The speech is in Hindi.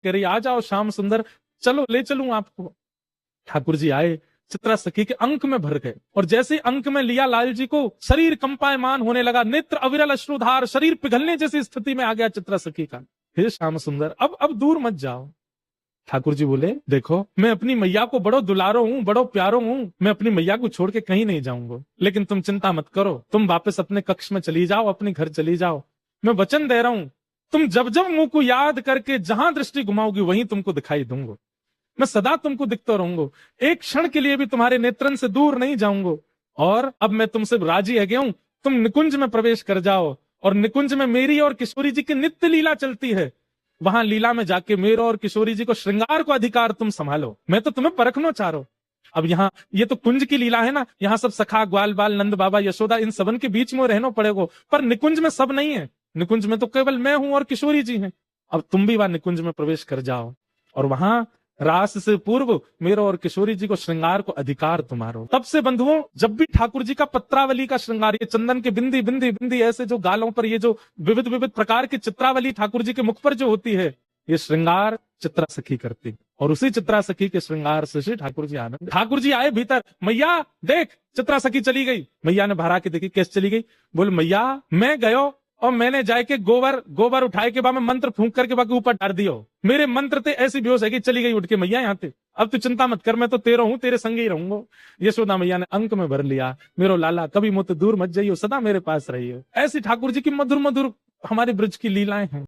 कह रही आ जाओ श्याम सुंदर, चलो ले चलूं आपको। ठाकुर जी आए, चित्रा सखी के अंक में भर गए, और जैसे अंक में लिया लाल जी को, शरीर कंपायमान होने लगा, नेत्र अविरल अश्रुधार, शरीर पिघलने जैसी स्थिति में आ गया चित्रा सखी का। हे श्याम सुंदर, अब दूर मत जाओ। ठाकुर जी बोले देखो, मैं अपनी मैया को बड़ो दुलारो हूं, बड़ो प्यारो हूं, मैं अपनी मैया को छोड़ के कहीं नहीं जाऊंगा, लेकिन तुम चिंता मत करो, तुम वापस अपने कक्ष में चली जाओ, अपने घर चली जाओ। मैं वचन दे रहा हूं, तुम जब जब मुंह को याद करके जहां दृष्टि घुमाओगी वहीं तुमको दिखाई दूंगा, मैं सदा तुमको दिखता रहूंगा, एक क्षण के लिए भी तुम्हारे नेत्रन से दूर नहीं जाऊंगा। और अब मैं तुमसे राजी है गया हूं, तुम निकुंज में प्रवेश कर जाओ, और निकुंज में मेरी और किशोरी जी की नित्य लीला चलती है, वहां लीला में जाके मेरे और किशोरी जी को श्रृंगार को अधिकार तुम संभालो, मैं तो तुम्हें परखना चाह रहा हूं। अब यहाँ ये तो कुंज की लीला है ना, यहाँ सब सखा ग्वाल बाल नंद बाबा यशोदा इन सबन के बीच में रहना पड़ेगा, पर निकुंज में सब नहीं है, निकुंज में तो केवल मैं हूं और किशोरी जी हैं। अब तुम भी वहां निकुंज में प्रवेश कर जाओ, और वहां रास से पूर्व मेरे और किशोरी जी को श्रृंगार को अधिकार तुम्हारो। तब से बंधुओं, जब भी ठाकुर जी का पत्रावली का श्रृंगार, ये चंदन के बिंदी बिंदी बिंदी ऐसे जो गालों पर ये जो विविध विविध प्रकार की चित्रावली ठाकुर जी के मुख पर जो होती है, ये श्रृंगार चित्रा सखी करती, और उसी चित्रा सखी के श्रृंगार से श्री ठाकुर जी आनंद। ठाकुर जी आए भीतर, मैया देख चित्रा सखी चली गई। मैया ने भरा के देखी, कैसे चली गई? बोल मैया मैं गयो और मैंने जाके गोबर उठाए के बाद में मंत्र फूंक करके बाकी ऊपर डाल दियो, मेरे मंत्र ते ऐसी बेहोश है कि चली गई उठ के मैया यहाँ पे। अब तू चिंता मत कर, मैं तो तेरा हूं, तेरे संग ही रहूंगा। यशोदा मैया ने अंक में भर लिया, मेरो लाला कभी मुझसे दूर मत जाइयो, सदा मेरे पास रहियो। ऐसी ठाकुर जी की मधुर मधुर हमारे ब्रज की लीलाएं हैं।